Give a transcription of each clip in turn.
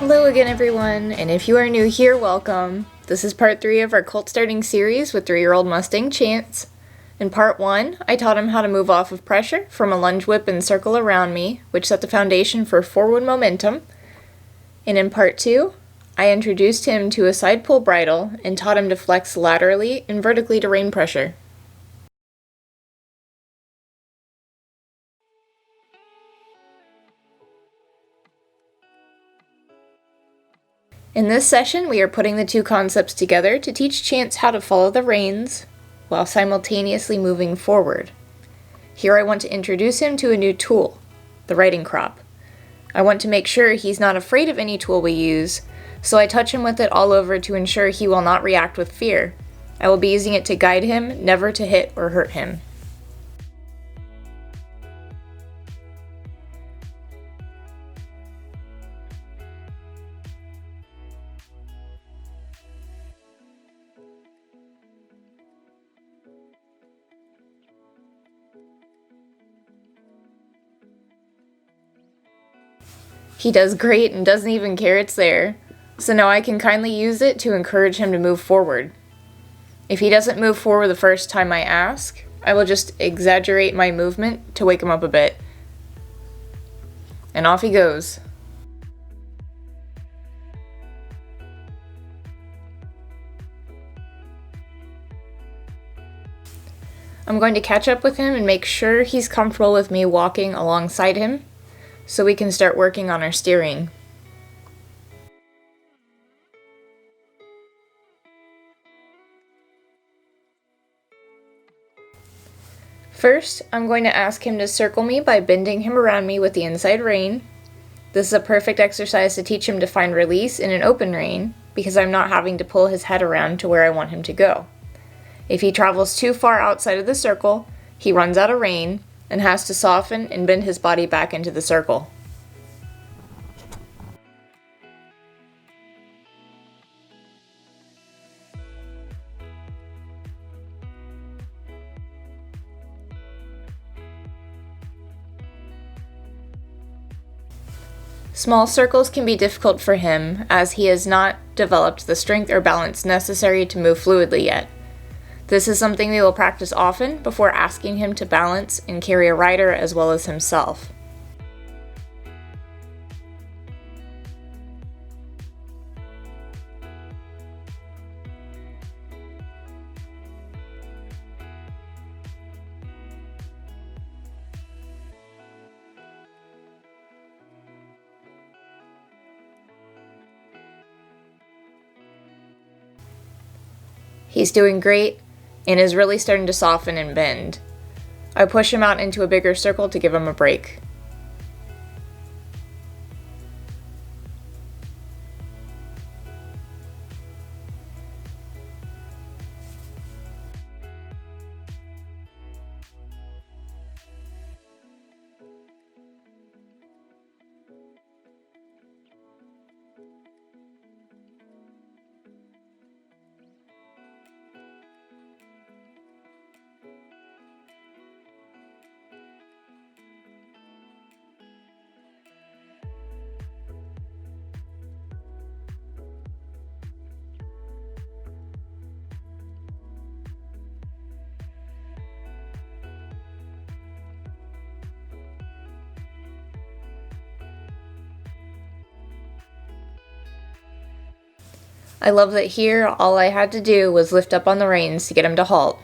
Hello again everyone, and if you are new here, welcome. This is part 3 of our Colt starting series with 3-year-old Mustang Chance. In part 1, I taught him how to move off of pressure from a lunge whip and circle around me, which set the foundation for forward momentum. And in part 2, I introduced him to a side pull bridle and taught him to flex laterally and vertically to rein pressure. In this session, we are putting the two concepts together to teach Chance how to follow the reins while simultaneously moving forward. Here I want to introduce him to a new tool, the riding crop. I want to make sure he's not afraid of any tool we use, so I touch him with it all over to ensure he will not react with fear. I will be using it to guide him, never to hit or hurt him. He does great and doesn't even care it's there, so now I can kindly use it to encourage him to move forward. If he doesn't move forward the first time I ask, I will just exaggerate my movement to wake him up a bit. And off he goes. I'm going to catch up with him and make sure he's comfortable with me walking alongside him, so we can start working on our steering. First, I'm going to ask him to circle me by bending him around me with the inside rein. This is a perfect exercise to teach him to find release in an open rein, because I'm not having to pull his head around to where I want him to go. If he travels too far outside of the circle, he runs out of rein and has to soften and bend his body back into the circle. Small circles can be difficult for him, as he has not developed the strength or balance necessary to move fluidly yet. This is something we will practice often before asking him to balance and carry a rider as well as himself. He's doing great and is really starting to soften and bend. I push him out into a bigger circle to give him a break. I love that here all I had to do was lift up on the reins to get him to halt.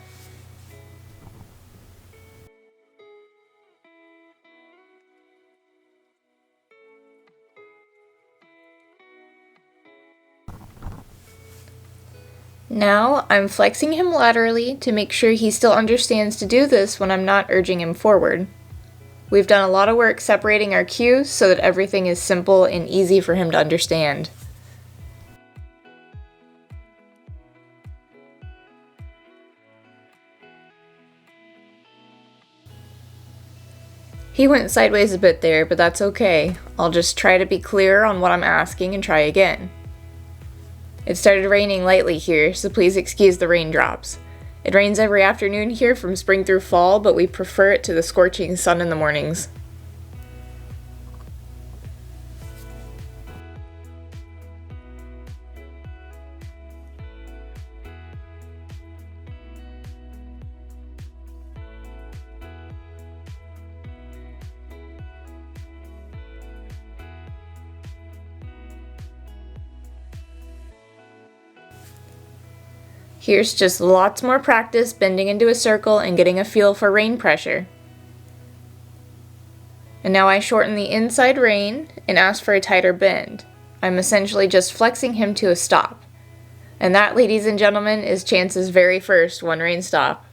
Now I'm flexing him laterally to make sure he still understands to do this when I'm not urging him forward. We've done a lot of work separating our cues so that everything is simple and easy for him to understand. He went sideways a bit there, but that's okay. I'll just try to be clear on what I'm asking and try again. It started raining lightly here, so please excuse the raindrops. It rains every afternoon here from spring through fall, but we prefer it to the scorching sun in the mornings. Here's just lots more practice bending into a circle and getting a feel for rein pressure. And now I shorten the inside rein and ask for a tighter bend. I'm essentially just flexing him to a stop. And that, ladies and gentlemen, is Chance's very first one-rein stop.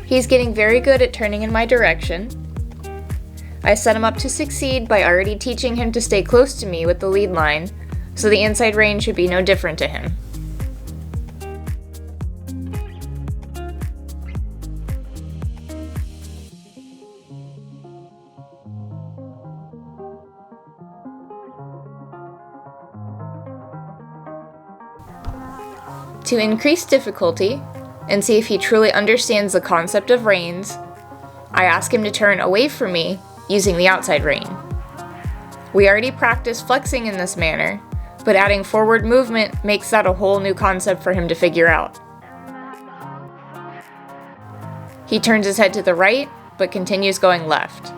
He's getting very good at turning in my direction. I set him up to succeed by already teaching him to stay close to me with the lead line, so the inside rein should be no different to him. To increase difficulty, and see if he truly understands the concept of reins, I ask him to turn away from me using the outside rein. We already practiced flexing in this manner, but adding forward movement makes that a whole new concept for him to figure out. He turns his head to the right, but continues going left.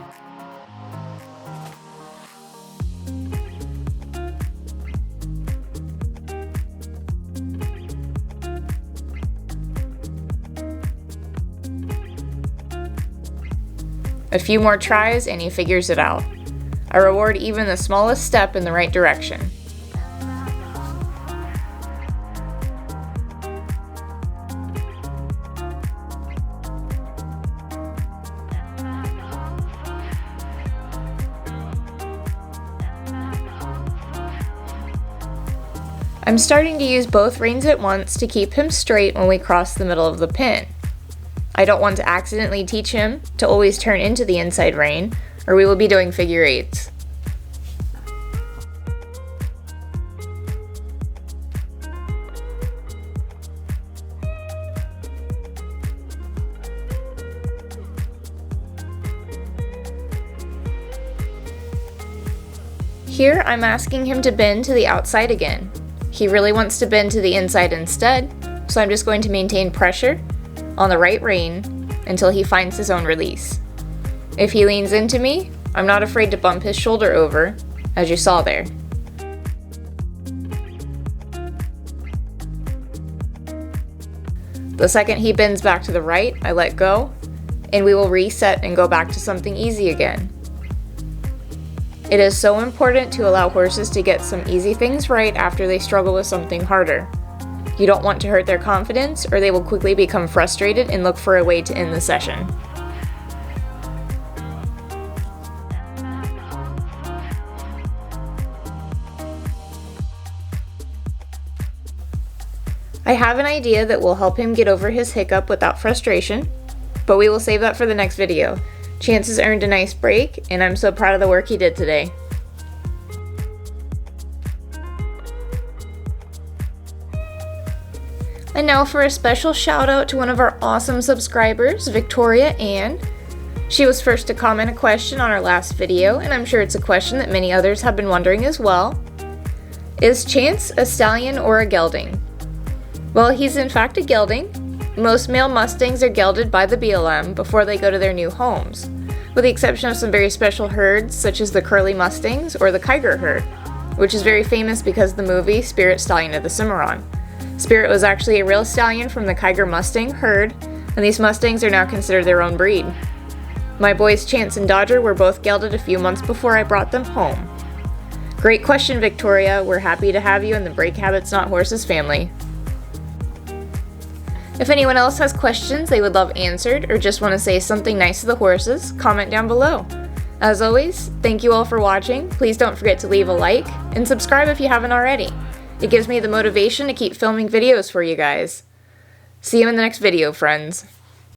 A few more tries and he figures it out. I reward even the smallest step in the right direction. I'm starting to use both reins at once to keep him straight when we cross the middle of the pin. I don't want to accidentally teach him to always turn into the inside rein, or we will be doing figure eights. Here I'm asking him to bend to the outside again. He really wants to bend to the inside instead, so I'm just going to maintain pressure on the right rein until he finds his own release. If he leans into me, I'm not afraid to bump his shoulder over, as you saw there. The second he bends back to the right, I let go, and we will reset and go back to something easy again. It is so important to allow horses to get some easy things right after they struggle with something harder. You don't want to hurt their confidence, or they will quickly become frustrated and look for a way to end the session. I have an idea that will help him get over his hiccup without frustration, but we will save that for the next video. Chance has earned a nice break, and I'm so proud of the work he did today. And now for a special shout out to one of our awesome subscribers, Victoria Ann. She was first to comment a question on our last video, and I'm sure it's a question that many others have been wondering as well. Is Chance a stallion or a gelding? Well, he's in fact a gelding. Most male Mustangs are gelded by the BLM before they go to their new homes, with the exception of some very special herds such as the Curly Mustangs or the Kiger herd, which is very famous because of the movie Spirit Stallion of the Cimarron. Spirit was actually a real stallion from the Kiger Mustang herd, and these Mustangs are now considered their own breed. My boys Chance and Dodger were both gelded a few months before I brought them home. Great question, Victoria. We're happy to have you in the Break Habits Not Horses family. If anyone else has questions they would love answered or just want to say something nice to the horses, comment down below. As always, thank you all for watching. Please don't forget to leave a like and subscribe if you haven't already. It gives me the motivation to keep filming videos for you guys. See you in the next video, friends.